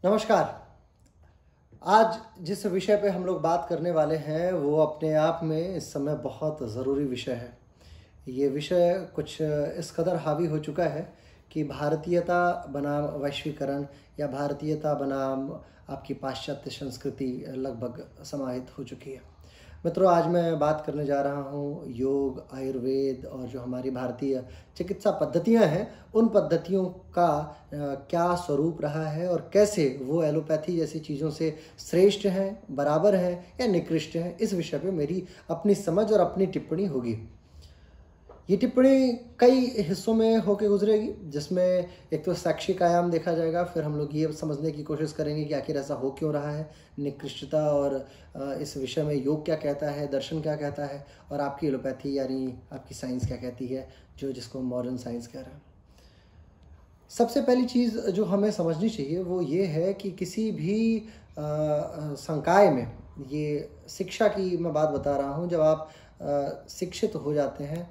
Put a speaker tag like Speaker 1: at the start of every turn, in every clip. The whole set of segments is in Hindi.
Speaker 1: नमस्कार। आज जिस विषय पे हम लोग बात करने वाले हैं वो अपने आप में इस समय बहुत ज़रूरी विषय है। ये विषय कुछ इस कदर हावी हो चुका है कि भारतीयता बनाम वैश्वीकरण या भारतीयता बनाम आपकी पाश्चात्य संस्कृति लगभग समाहित हो चुकी है। मित्रों, आज मैं बात करने जा रहा हूँ योग, आयुर्वेद और जो हमारी भारतीय चिकित्सा पद्धतियाँ हैं, उन पद्धतियों का क्या स्वरूप रहा है और कैसे वो एलोपैथी जैसी चीज़ों से श्रेष्ठ हैं, बराबर हैं या निकृष्ट हैं। इस विषय पे मेरी अपनी समझ और अपनी टिप्पणी होगी। ये टिप्पणी कई हिस्सों में होके गुजरेगी, जिसमें एक तो शैक्षिक आयाम देखा जाएगा, फिर हम लोग ये समझने की कोशिश करेंगे कि आखिर ऐसा हो क्यों रहा है, निकृष्टता और इस विषय में योग क्या कहता है, दर्शन क्या कहता है और आपकी एलोपैथी यानी आपकी साइंस क्या कहती है, जिसको मॉडर्न साइंस कह रहे हैं। सबसे पहली चीज़ जो हमें समझनी चाहिए वो ये है कि किसी भी संकाय में, ये शिक्षा की मैं बात बता रहा हूँ, जब आप शिक्षित हो जाते हैं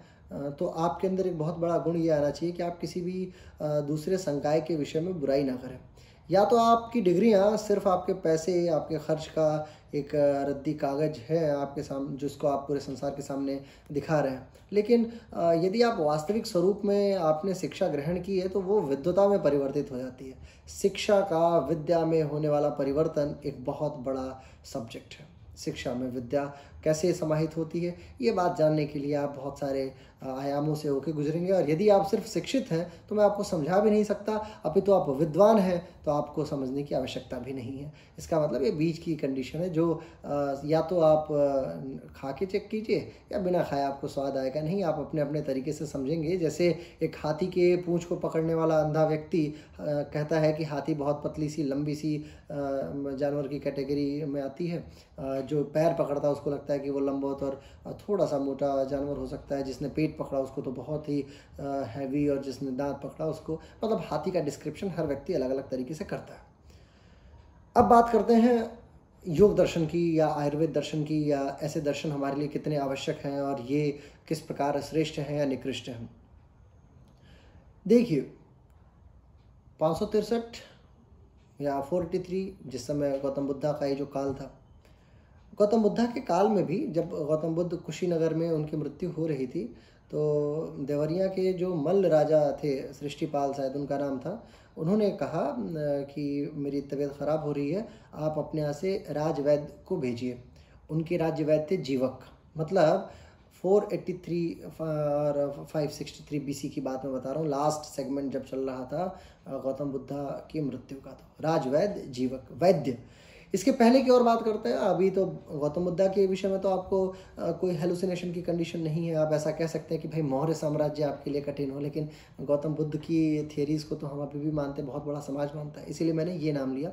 Speaker 1: तो आपके अंदर एक बहुत बड़ा गुण ये आना चाहिए कि आप किसी भी दूसरे संकाय के विषय में बुराई ना करें। या तो आपकी डिग्रियां सिर्फ आपके पैसे, आपके खर्च का एक रद्दी कागज़ है आपके सामने, जिसको आप पूरे संसार के सामने दिखा रहे हैं। लेकिन यदि आप वास्तविक स्वरूप में आपने शिक्षा ग्रहण की है तो वो विद्वता में परिवर्तित हो जाती है। शिक्षा का विद्या में होने वाला परिवर्तन एक बहुत बड़ा सब्जेक्ट है। शिक्षा में विद्या कैसे समाहित होती है, ये बात जानने के लिए आप बहुत सारे आयामों से होकर गुजरेंगे। और यदि आप सिर्फ शिक्षित हैं तो मैं आपको समझा भी नहीं सकता, अभी तो आप विद्वान हैं तो आपको समझने की आवश्यकता भी नहीं है। इसका मतलब ये बीच की कंडीशन है, जो या तो आप खा के चेक कीजिए या बिना खाए आपको स्वाद आएगा नहीं। आप अपने अपने तरीके से समझेंगे। जैसे एक हाथी के पूंछ को पकड़ने वाला अंधा व्यक्ति कहता है कि हाथी बहुत पतली सी लंबी सी जानवर की कैटेगरी में आती है। जो पैर पकड़ता है उसको लगता है कि वो लंबवत और थोड़ा सा मोटा जानवर हो सकता है। जिसने पेट पकड़ा उसको तो बहुत ही हैवी, और जिसने दांत पकड़ा उसको, मतलब हाथी का डिस्क्रिप्शन हर व्यक्ति अलग अलग तरीके से करता है। अब बात करते हैं योग दर्शन की या आयुर्वेद दर्शन की, या ऐसे दर्शन हमारे लिए कितने आवश्यक हैं और ये किस प्रकार श्रेष्ठ हैं या निकृष्ट हैं। देखिए, 563 या 483 जिस समय गौतम बुद्धा का ये जो काल था, गौतम बुद्धा के काल में भी जब गौतम बुद्ध कुशीनगर में उनकी मृत्यु हो रही थी तो देवरिया के जो मल्ल राजा थे, सृष्टिपाल शायद उनका नाम था, उन्होंने कहा कि मेरी तबीयत ख़राब हो रही है, आप अपने यहाँ से राजवैद्य को भेजिए। उनके राज्य वैद्य थे जीवक। मतलब 483 और 563 BC की बात मैं बता रहा हूँ। लास्ट सेगमेंट जब चल रहा था गौतम बुद्धा की मृत्यु का, तो राजवैद्य, जीवक, वैद्य। इसके पहले की और बात करते हैं। अभी तो गौतम बुद्धा के विषय में तो आपको कोई हेलुसिनेशन की कंडीशन नहीं है। आप ऐसा कह सकते हैं कि भाई मौर्य साम्राज्य आपके लिए कठिन हो, लेकिन गौतम बुद्ध की थियरीज़ को तो हम अभी भी मानते हैं, बहुत बड़ा समाज मानता है, इसीलिए मैंने ये नाम लिया।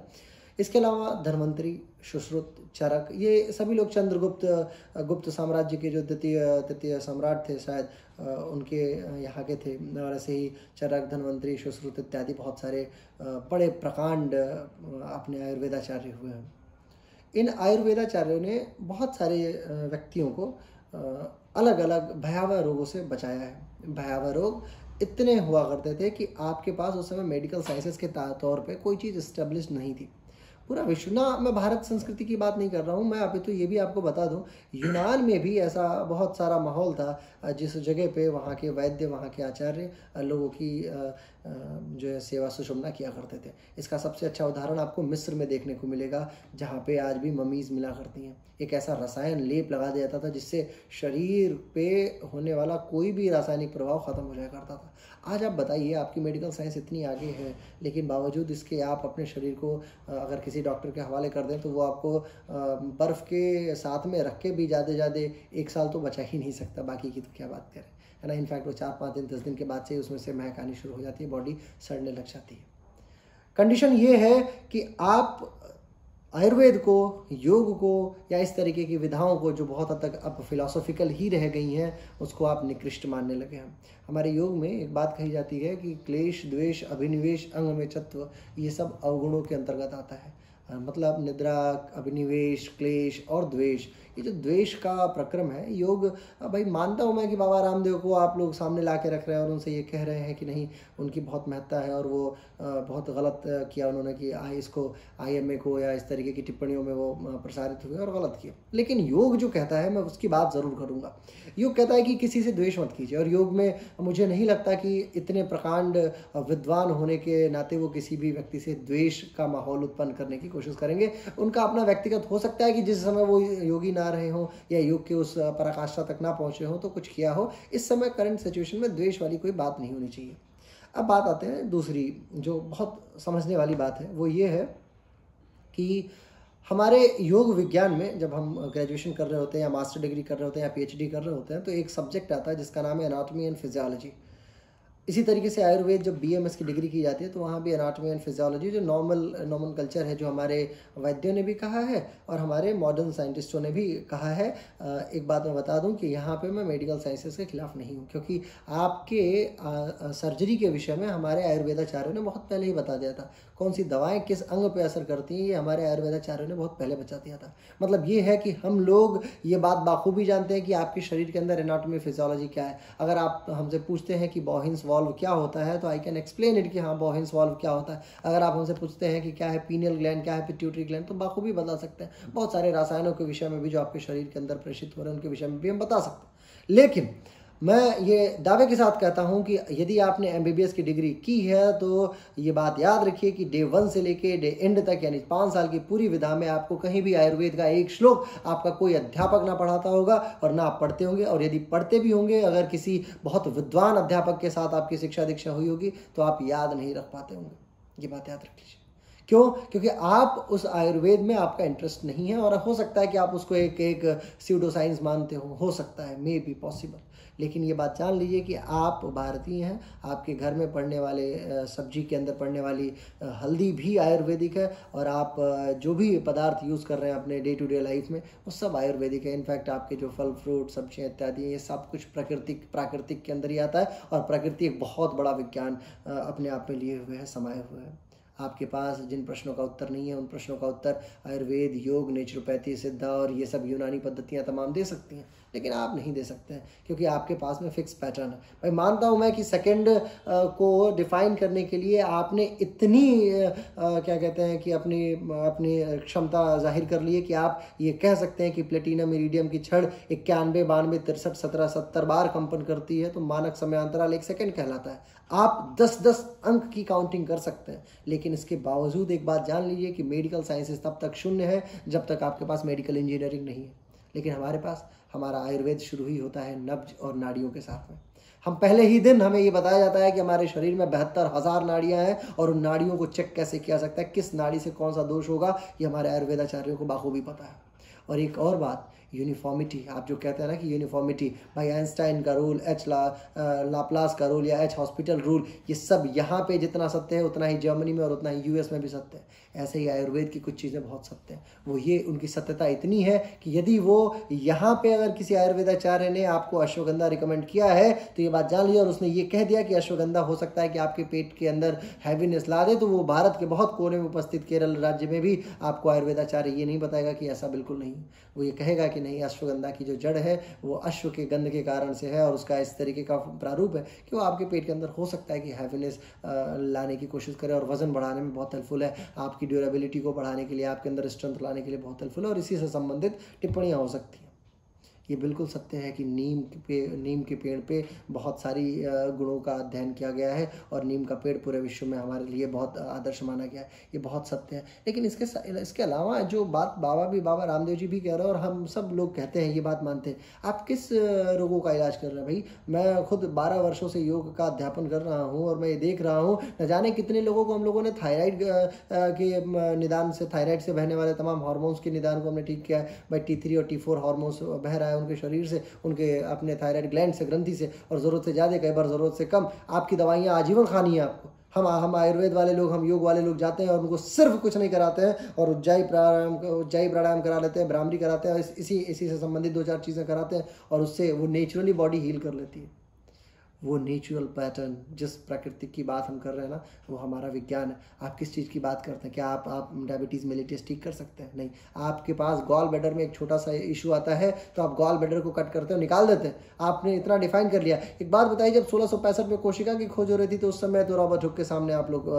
Speaker 1: इसके अलावा धन्वंतरी, सुश्रुत, चरक, ये सभी लोग गुप्त साम्राज्य के जो तृतीय सम्राट थे शायद, उनके यहाँ के थे। और ऐसे ही चरक, धन्वंतरी, सुश्रुत इत्यादि बहुत सारे बड़े प्रकांड अपने आयुर्वेदाचार्य हुए हैं। इन आयुर्वेदाचार्यों ने बहुत सारे व्यक्तियों को अलग अलग भयावह रोगों से बचाया है। भयावह रोग इतने हुआ करते थे कि आपके पास उस समय मेडिकल साइंसेस के तौर पे कोई चीज़ इस्टेब्लिश नहीं थी। पूरा विश्व ना, मैं भारत संस्कृति की बात नहीं कर रहा हूँ, मैं अभी तो ये भी आपको बता दूँ, यूनान में भी ऐसा बहुत सारा माहौल था जिस जगह पे वहाँ के वैद्य, वहाँ के आचार्य लोगों की जो है सेवा सुषुम्ना किया करते थे। इसका सबसे अच्छा उदाहरण आपको मिस्र में देखने को मिलेगा, जहाँ पे आज भी ममीज़ मिला करती हैं। एक ऐसा रसायन लेप लगा दिया जाता था जिससे शरीर पे होने वाला कोई भी रासायनिक प्रभाव ख़त्म हो जाया करता था। आज आप बताइए, आपकी मेडिकल साइंस इतनी आगे है, लेकिन बावजूद इसके आप अपने शरीर को अगर किसी डॉक्टर के हवाले कर दें तो वो आपको बर्फ़ के साथ में रख के भी ज़्यादा 1 साल तो बचा ही नहीं सकता, बाकी की तो क्या बात करें, है ना। इनफैक्ट वो 4-5 दिन 10 दिन के बाद से उसमें से महक आनी शुरू हो जाती है, बॉडी सड़ने लग जाती है। कंडीशन ये है कि आप आयुर्वेद को, योग को या इस तरीके की विधाओं को जो बहुत हद तक अब फिलॉसॉफिकल ही रह गई हैं, उसको आप निकृष्ट मानने लगे हैं। हमारे योग में एक बात कही जाती है कि क्लेश, द्वेष, अभिनिवेश, अंग में चत्व, ये सब अवगुणों के अंतर्गत आता है। मतलब निद्रा, अभिनिवेश, क्लेश और द्वेष। ये जो द्वेष का प्रक्रम है, योग भाई मानता हूँ मैं कि बाबा रामदेव को आप लोग सामने ला के रख रहे हैं और उनसे ये कह रहे हैं कि नहीं, उनकी बहुत महत्ता है और वो बहुत गलत किया उन्होंने कि इसको IMA को या इस तरीके की टिप्पणियों में वो प्रसारित हुए और गलत किया। लेकिन योग जो कहता है, मैं उसकी बात ज़रूर करूँगा। योग कहता है कि किसी से द्वेष मत कीजिए, और योग में मुझे नहीं लगता कि इतने प्रकांड विद्वान होने के नाते वो किसी भी व्यक्ति से द्वेष का माहौल उत्पन्न करने की कोशिश करेंगे। उनका अपना व्यक्तिगत हो सकता है कि जिस समय वो योगी ना रहे हों या योग के उस पराकाष्ठा तक ना पहुँचे हों तो कुछ किया हो। इस समय करंट सिचुएशन में द्वेष वाली कोई बात नहीं होनी चाहिए। अब बात आते हैं दूसरी, जो बहुत समझने वाली बात है, वो ये है कि हमारे योग विज्ञान में जब हम ग्रेजुएशन कर रहे होते हैं या मास्टर डिग्री कर रहे होते हैं या PhD कर रहे होते हैं, तो एक सब्जेक्ट आता है जिसका नाम है एनाटॉमी एंड फिजियोलॉजी। इसी तरीके से आयुर्वेद जब BMS की डिग्री की जाती है तो वहाँ भी एनाटॉमी एंड फिजियोलॉजी, जो नॉर्मल कल्चर है, जो हमारे वैद्यों ने भी कहा है और हमारे मॉडर्न साइंटिस्टों ने भी कहा है। एक बात मैं बता दूं कि यहाँ पे मैं मेडिकल साइंसेस के खिलाफ नहीं हूँ, क्योंकि आपके सर्जरी के विषय में हमारे आयुर्वेदाचार्यों ने बहुत पहले ही बता दिया था। कौन सी दवाएं किस अंग पे असर करती हैं, ये हमारे आयुर्वेदाचार्यों ने बहुत पहले बता दिया था। मतलब ये है कि हम लोग ये बात बाखूबी जानते हैं कि आपके शरीर के अंदर एनाटॉमी फिजियोलॉजी क्या है। अगर आप हमसे पूछते हैं कि बॉहिन्स वाल्व क्या होता है, तो आई कैन एक्सप्लेन इट कि हाँ बॉहिन्स वाल्व क्या होता है। अगर आप हमसे पूछते हैं कि क्या है पीनियल ग्लैंड, क्या है पिट्यूटरी ग्लैंड, तो बाखूबी बता सकते हैं। बहुत सारे रसायनों के विषय में भी जो आपके शरीर के अंदर प्रेषित हो रहे हैं उनके विषय में भी हम बता सकते हैं। लेकिन मैं ये दावे के साथ कहता हूं कि यदि आपने MBBS की डिग्री की है तो ये बात याद रखिए कि डे 1 से लेके डे एंड तक, यानी 5 साल की पूरी विधा में आपको कहीं भी आयुर्वेद का एक श्लोक आपका कोई अध्यापक ना पढ़ाता होगा और ना आप पढ़ते होंगे। और यदि पढ़ते भी होंगे, अगर किसी बहुत विद्वान अध्यापक के साथ आपकी शिक्षा दीक्षा हुई होगी, तो आप याद नहीं रख पाते होंगे। ये बात याद रख लीजिए। क्यों? क्योंकि आप उस आयुर्वेद में आपका इंटरेस्ट नहीं है, और हो सकता है कि आप उसको एक स्यूडो साइंस मानते हो सकता है, मे बी पॉसिबल। लेकिन ये बात जान लीजिए कि आप भारतीय हैं, आपके घर में पड़ने वाले सब्जी के अंदर पड़ने वाली हल्दी भी आयुर्वेदिक है, और आप जो भी पदार्थ यूज़ कर रहे हैं अपने डे टू डे लाइफ में, वो सब आयुर्वेदिक है। इनफैक्ट आपके जो फल फ्रूट सब्जियाँ इत्यादि, ये सब कुछ प्राकृतिक के अंदर ही आता है, और प्रकृति एक बहुत बड़ा विज्ञान अपने आप में लिए हुए है, समाये हुए है। आपके पास जिन प्रश्नों का उत्तर नहीं है, उन प्रश्नों का उत्तर आयुर्वेद, योग, नेचुरोपैथी, सिद्धा और ये सब यूनानी पद्धतियां तमाम दे सकती हैं, लेकिन आप नहीं दे सकते हैं, क्योंकि आपके पास में फिक्स पैटर्न है। भाई मानता हूं मैं कि सेकंड को डिफाइन करने के लिए आपने इतनी क्या कहते हैं कि अपनी क्षमता जाहिर कर ली है कि आप ये कह सकते हैं कि प्लेटिनम इरिडियम की छड़ 91, 92, 63, 17, 70 बार कंपन करती है, तो मानक समय अंतराल 1 सेकंड कहलाता है। आप 10-10 अंक की काउंटिंग कर सकते हैं। लेकिन इसके बावजूद एक बात जान लीजिए कि मेडिकल साइंसेस तब तक शून्य है जब तक आपके पास मेडिकल इंजीनियरिंग नहीं है। लेकिन हमारे पास हमारा आयुर्वेद शुरू ही होता है नब्ज और नाड़ियों के साथ में। हम पहले ही दिन हमें ये बताया जाता है कि हमारे शरीर में 72,000 नाड़ियां हैं, और उन नाड़ियों को चेक कैसे किया सकता है, किस नाड़ी से कौन सा दोष होगा, ये हमारे आयुर्वेदाचार्यों को बाखूबी पता है। और एक और बात, यूनिफॉर्मिटी, आप जो कहते हैं ना कि यूनिफॉर्मिटी, भाई आइंस्टाइन का रूल, लाप्लास का रूल या हॉस्पिटल रूल, ये सब यहाँ पे जितना सत्य है उतना ही जर्मनी में और उतना ही US में भी सत्य है। ऐसे ही आयुर्वेद की कुछ चीज़ें बहुत सत्य हैं। वो ये उनकी सत्यता इतनी है कि यदि वो यहाँ पे अगर किसी आयुर्वेदाचार्य ने आपको अश्वगंधा रिकमेंड किया है, तो ये बात जान ली, और उसने ये कह दिया कि अश्वगंधा हो सकता है कि आपके पेट के अंदर हैवीनेस ला दे, तो वो भारत के बहुत कोने में उपस्थित केरल राज्य में भी आपको आयुर्वेदाचार्य ये नहीं बताएगा कि ऐसा बिल्कुल नहीं। वो ये कहेगा कि नहीं, अश्वगंधा की जो जड़ है वो अश्व के गंध के कारण से है, और उसका इस तरीके का प्रारूप है कि वो आपके पेट के अंदर हो सकता है कि हैवीनेस लाने की कोशिश करे, और वजन बढ़ाने में बहुत हेल्पफुल है, आपकी ड्यूरेबिलिटी को बढ़ाने के लिए, आपके अंदर स्ट्रेंथ लाने के लिए बहुत हेल्पफुल है, और इसी से संबंधित टिप्पणियां हो सकती हैं। ये बिल्कुल सत्य है कि नीम के पेड़ पे बहुत सारी गुणों का अध्ययन किया गया है, और नीम का पेड़ पूरे विश्व में हमारे लिए बहुत आदर्श माना गया है। ये बहुत सत्य है। लेकिन इसके अलावा जो बात बाबा रामदेव जी भी कह रहे हैं, और हम सब लोग कहते हैं, ये बात मानते हैं, आप किस रोगों का इलाज कर रहे हैं? भाई मैं खुद 12 वर्षों से योग का अध्यापन कर रहा हूँ, और मैं ये देख रहा हूँ न जाने कितने लोगों को हम लोगों ने थायराइड के निदान से, थायराइड से बहने वाले तमाम हार्मोन्स के निदान को हमने ठीक किया है। भाई T3 और T4 हार्मोन्स बह रहा है उनके शरीर से, उनके अपने थायराइड ग्लैंड से, ग्रंथि से, और ज़रूरत से ज़्यादा, कई बार ज़रूरत से कम। आपकी दवाइयाँ आजीवन खानी है आपको। हम आयुर्वेद वाले लोग, हम योग वाले लोग जाते हैं और उनको सिर्फ कुछ नहीं कराते हैं, और उज्जाई प्राणायाम करा लेते हैं, भ्रामरी कराते हैं, इसी से संबंधित 2-4 चीज़ें कराते हैं, और उससे वो नेचुरली बॉडी हील कर लेती है। वो नेचुरल पैटर्न, जिस प्रकृति की बात हम कर रहे हैं ना, वो हमारा विज्ञान है। आप किस चीज़ की बात करते हैं? क्या आप डायबिटीज़ मेलिटस ठीक कर सकते हैं? नहीं। आपके पास गॉल ब्लैडर में एक छोटा सा इशू आता है तो आप गॉल ब्लैडर को कट करते हो, निकाल देते हैं। आपने इतना डिफाइन कर लिया। एक बात बताइए, जब 1665 में कोशिका की खोज हो रही थी तो उस समय तो रॉबर्ट हुक के सामने आप लोग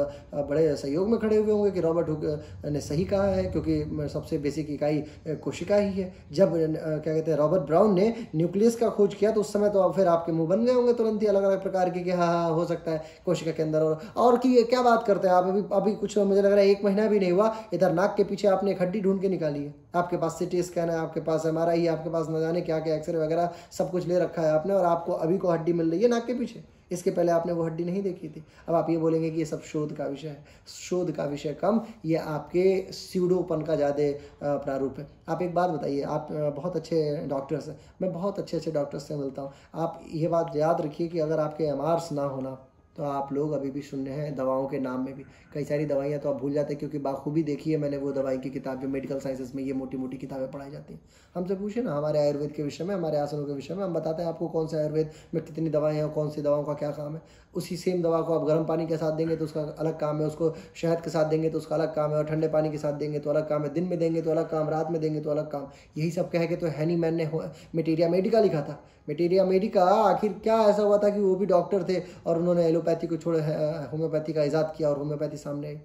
Speaker 1: बड़े सहयोग में खड़े हुए होंगे कि रॉबर्ट हुक ने सही कहा है, क्योंकि सबसे बेसिक इकाई कोशिका ही है। जब क्या कहते हैं रॉबर्ट ब्राउन ने न्यूक्लियस का खोज किया तो उस समय तो फिर आपके मुंह बन गए होंगे तुरंत ही अलग अलग प्रकार के कि हाँ हो सकता है कोशिका के अंदर। और कि क्या बात करते हैं आप? अभी कुछ मुझे लग रहा है 1 महीना भी नहीं हुआ, इधर नाक के पीछे आपने एक हड्डी ढूंढ के निकाली है। आपके पास सिटी स्कैन है, आपके पास MRI है, आपके पास न जाने क्या क्या एक्सरे वगैरह सब कुछ ले रखा है आपने, और आपको अभी को हड्डी मिल रही है नाक के पीछे। इसके पहले आपने वो हड्डी नहीं देखी थी। अब आप ये बोलेंगे कि ये सब शोध का विषय है। शोध का विषय कम, ये आपके स्यूडोपन का ज़्यादा प्रारूप है। आप एक बात बताइए, आप बहुत अच्छे डॉक्टर्स हैं, मैं बहुत अच्छे डॉक्टर्स से मिलता हूँ। आप ये बात याद रखिए कि अगर आपके MRs ना होना तो आप लोग अभी भी शून्य हैं। दवाओं के नाम में भी कई सारी दवाइयाँ तो आप भूल जाते हैं, क्योंकि बाखूबी देखी है मैंने वो दवाई की किताब जो मेडिकल साइंसेस में ये मोटी मोटी किताबें पढ़ाई जाती हैं। हमसे पूछे ना हमारे आयुर्वेद के विषय में, हमारे आसनों के विषय में, हम बताते हैं आपको कौन से आयुर्वेद में कितनी दवाएं हैं और कौन सी दवाओं का क्या काम है। उसी सेम दवा को आप गर्म पानी के साथ देंगे तो उसका अलग काम है, उसको शहद के साथ देंगे तो उसका अलग काम है, और ठंडे पानी के साथ देंगे तो अलग काम है, दिन में देंगे तो अलग काम, रात में देंगे तो अलग काम। यही सब कह के तो हैनीमैन ने मेटेरिया मेडिका लिखा था। मेटेरिया मेडिका आखिर क्या ऐसा हुआ था कि वो भी डॉक्टर थे और उन्होंने एलोपैथी को छोड़ होम्योपैथी का इजाद किया और होम्योपैथी सामने आई।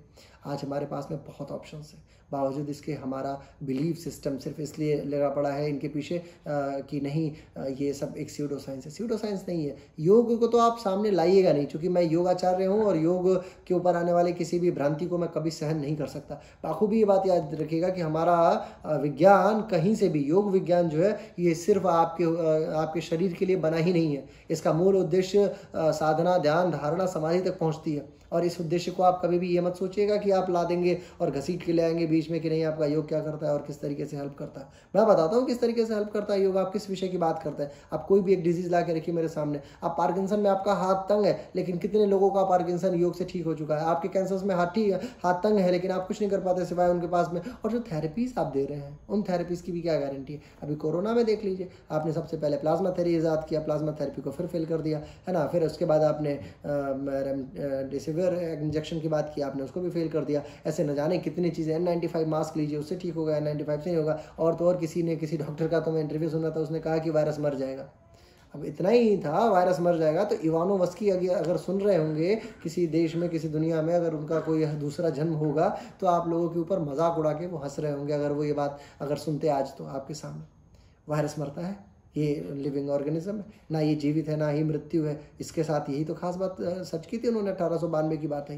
Speaker 1: आज हमारे पास में बहुत ऑप्शंस है, बावजूद इसके हमारा बिलीफ सिस्टम सिर्फ इसलिए लगा पड़ा है इनके पीछे कि नहीं ये सब एक स्यूडो साइंस है। स्यूडो साइंस नहीं है। योग को तो आप सामने लाइएगा नहीं, क्योंकि मैं योगाचार्य हूँ और योग के ऊपर आने वाले किसी भी भ्रांति को मैं कभी सहन नहीं कर सकता। बाखूबी ये बात याद रखिएगा कि हमारा विज्ञान कहीं से भी, योग विज्ञान जो है ये सिर्फ आपके शरीर के लिए बना ही नहीं है। इसका मूल उद्देश्य साधना, ध्यान, धारणा, समाधि तक पहुँचती है। और इस उद्देश्य को आप कभी भी ये मत सोचिएगा कि आप ला देंगे और घसीट के ले आएंगे बीच में कि नहीं आपका योग क्या करता है और किस तरीके से हेल्प करता है। मैं बताता हूँ किस तरीके से हेल्प करता है योग। आप किस विषय की बात करते हैं? आप कोई भी एक डिजीज ला के रखिए मेरे सामने। आप पार्किंसन में आपका हाथ तंग है, लेकिन कितने लोगों का पार्किंसन योग से ठीक हो चुका है? आपके कैंसर्स में हाथ तंग है, लेकिन आप कुछ नहीं कर पाते सिवाय उनके पास में। और जो थेरेपीज आप दे रहे हैं उन थेरेपीज की भी क्या गारंटी है? अभी कोरोना में देख लीजिए, आपने सबसे पहले प्लाज्मा थेरेपी ईजाद किया, प्लाज्मा थेरेपी को फिर फेल कर दिया है ना। फिर उसके बाद आपने रेमडेसिविर इंजेक्शन की बात की, आपने उसको भी फेल कर दिया। ऐसे न जाने कितनी चीज़ें। N95 मास्क लीजिए, उससे ठीक होगा, N95 से नहीं होगा। और तो और किसी डॉक्टर का तो मैं इंटरव्यू सुना था, उसने कहा कि वायरस मर जाएगा। अब इतना ही था, वायरस मर जाएगा। तो इवानोवस्की अगर सुन रहे होंगे किसी देश में, किसी दुनिया में, अगर उनका कोई दूसरा जन्म होगा तो आप लोगों के ऊपर मजाक उड़ा के वो हंस रहे होंगे अगर वो ये बात अगर सुनते आज तो आपके सामने। वायरस मरता है, ये लिविंग ऑर्गेनिज्म है ना, ये जीवित है ना ही मृत्यु है। इसके साथ यही तो खास बात सच की थी उन्होंने। 1892 की बात है।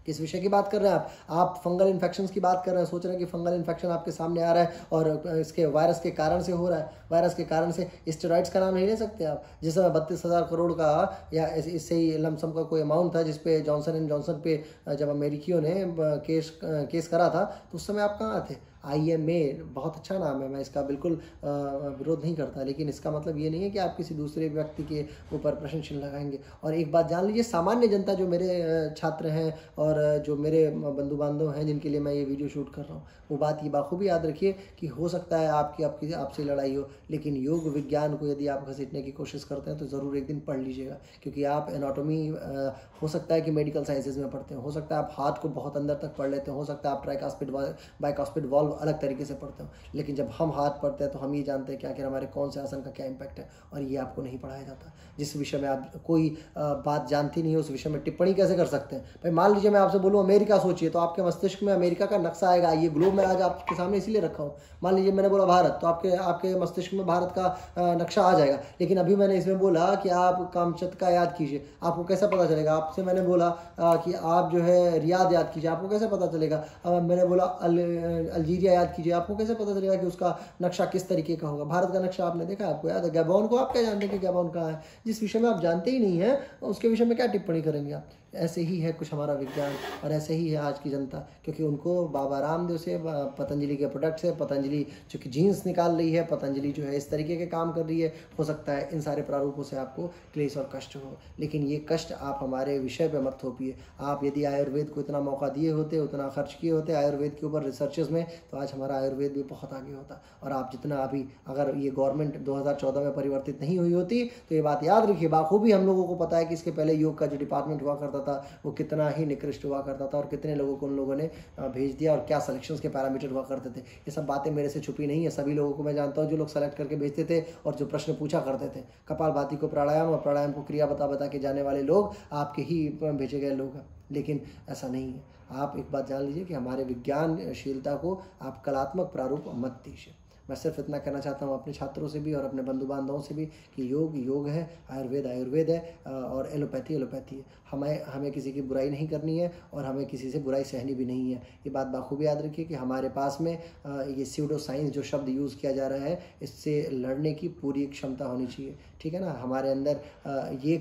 Speaker 1: किस विषय की बात कर रहे हैं आप फंगल इन्फेक्शंस की बात कर रहे हैं। सोच रहे हैं कि फंगल इन्फेक्शन आपके सामने आ रहा है और इसके वायरस के कारण से हो रहा है। वायरस के कारण से स्टेरॉइड्स का नाम नहीं ले सकते आप। जिस समय 32,000 करोड़ का या इससे ही लमसम का कोई अमाउंट था जिसपे जॉनसन एंड जॉनसन पे जब अमेरिकियों ने केस करा था तो उस समय आप कहाँ थे? IMA बहुत अच्छा नाम है, मैं इसका बिल्कुल विरोध नहीं करता, लेकिन इसका मतलब ये नहीं है कि आप किसी दूसरे व्यक्ति के ऊपर प्रश्न चिन्ह लगाएंगे। और एक बात जान लीजिए, सामान्य जनता जो मेरे छात्र हैं और जो मेरे बंधु बांधव हैं जिनके लिए मैं ये वीडियो शूट कर रहा हूँ, वो बात ये बाखूबी याद रखिए कि हो सकता है आपसे लड़ाई हो, लेकिन योग विज्ञान को यदि आप घसीटने की कोशिश करते हैं तो ज़रूर एक दिन पढ़ लीजिएगा। क्योंकि आप एनाटॉमी हो सकता है कि मेडिकल साइंसेज में पढ़ते हो सकता है आप हाथ को बहुत अंदर तक पढ़ लेते हो सकता है आप ट्राइकास्पिड बाइकास्पिड वॉल्व अलग तरीके से पढ़ते हो, लेकिन जब हम हाथ पढ़ते हैं तो हम ये जानते हैं कि आखिर हमारे कौन से आसन का क्या इम्पैक्ट है, और ये आपको नहीं पढ़ाया जाता। जिस विषय में आप कोई बात जानती नहीं है उस विषय में टिप्पणी कैसे कर सकते हैं? भाई मान लीजिए मैं आपसे बोलूँ अमेरिका सोचिए, तो आपके मस्तिष्क में अमेरिका का नक्शा आएगा। ये ग्लोब मैं आज आपके सामने इसीलिए रखा हूँ। मान लीजिए मैंने बोला भारत, तो आपके मस्तिष्क में भारत का नक्शा आ जाएगा। लेकिन अभी मैंने इसमें बोला कि आप कामचत का याद कीजिए, आपको कैसा पता चलेगा? आपसे मैंने बोला कि आप जो है रियाद याद कीजिए, आपको कैसे पता चलेगा? मैंने बोला अल्जीरिया याद कीजिए, आपको कैसे पता चलेगा कि उसका नक्शा किस तरीके का होगा? भारत का नक्शा आपने देखा, आपको याद है। गैबोन को आप क्या जानते हैं कि गैबोन कहाँ है? जिस विषय में आप जानते ही नहीं है उसके विषय में क्या टिप्पणी करेंगे आप? ऐसे ही है कुछ हमारा विज्ञान और ऐसे ही है आज की जनता, क्योंकि उनको बाबा रामदेव से, पतंजलि के प्रोडक्ट से, पतंजलि जो कि जीन्स निकाल रही है, पतंजलि जो है इस तरीके के काम कर रही है, हो सकता है इन सारे प्रारूपों से आपको क्लेश और कष्ट हो, लेकिन ये कष्ट आप हमारे विषय पे मत थोपिए। आप यदि आयुर्वेद को इतना मौका दिए होते, उतना खर्च किए होते आयुर्वेद के ऊपर रिसर्चेस में, तो आज हमारा आयुर्वेद भी बहुत आगे होता। और आप जितना अभी, अगर ये गवर्नमेंट 2014 में परिवर्तित नहीं हुई होती तो ये बात याद रखिए, बाखूबी हम लोगों को पता है कि इसके पहले योग का जो डिपार्टमेंट हुआ करता था वो कितना ही निकृष्ट हुआ करता था और कितने लोगों को उन लोगों ने भेज दिया और क्या सिलेक्शंस के पैरामीटर हुआ करते थे। ये सब बातें मेरे से छुपी नहीं है, सभी लोगों को मैं जानता हूँ जो लोग सेलेक्ट करके भेजते थे और जो प्रश्न पूछा करते थे। कपालभाति को प्राणायाम और प्राणायाम को क्रिया बता के जाने वाले लोग आपके ही भेजे गए लोग हैं, लेकिन ऐसा नहीं है। आप एक बात जान लीजिए कि हमारे विज्ञानशीलता को आप कलात्मक प्रारूप मत दीजिए। मैं सिर्फ इतना कहना चाहता हूँ अपने छात्रों से भी और अपने बंधु बांधवों से भी कि योग योग है, आयुर्वेद आयुर्वेद है और एलोपैथी एलोपैथी है। हमें किसी की बुराई नहीं करनी है और हमें किसी से बुराई सहनी भी नहीं है। ये बात बाखूबी याद रखिए कि हमारे पास में ये स्यूडो साइंस जो शब्द यूज़ किया जा रहा है, इससे लड़ने की पूरी क्षमता होनी चाहिए, ठीक है ना। हमारे अंदर ये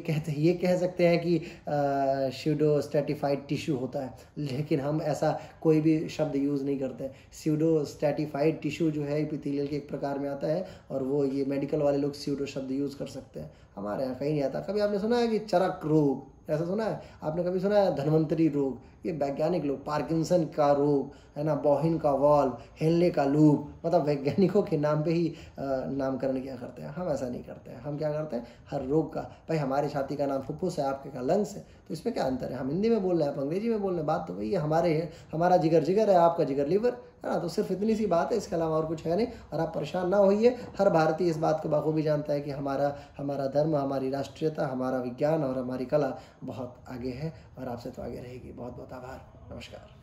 Speaker 1: कह सकते हैं कि स्यूडो स्ट्रेटिफाइड टिश्यू होता है, लेकिन हम ऐसा कोई भी शब्द यूज़ नहीं करते। स्यूडो स्ट्रेटिफाइड टिश्यू जो है एपिथेलियल के एक प्रकार में आता है और वो ये मेडिकल वाले लोग स्यूडो शब्द यूज़ कर सकते हैं, हमारे यहाँ कहीं नहीं आता। कभी आपने सुना है कि चरक रोग, ऐसा सुना है आपने? कभी सुना है धन्वंतरी रोग? ये वैज्ञानिक लोग, पार्किंसन का रोग है ना, बॉहिन का वॉल्व, हेनले का लूप, मतलब वैज्ञानिकों के नाम पे ही नामकरण क्या करते हैं। हम ऐसा नहीं करते हैं। हम क्या करते हैं, हर रोग का, भाई हमारे छाती का नाम फुफ्फुस है, आपके का लंग्स है, तो इसमें क्या अंतर है? हम हिंदी में बोल रहे हैं, आप अंग्रेजी में बोल रहे हैं, बात तो वही है। हमारा जिगर जिगर है, आपका जिगर लिवर है ना, तो सिर्फ इतनी सी बात है, इसके अलावा और कुछ है नहीं। और आप परेशान ना होइए, हर भारतीय इस बात को बखूबी जानता है कि हमारा धर्म, हमारी राष्ट्रीयता, हमारा विज्ञान और हमारी कला बहुत आगे है और आपसे तो आगे रहेगी। बहुत बहुत आभार, नमस्कार।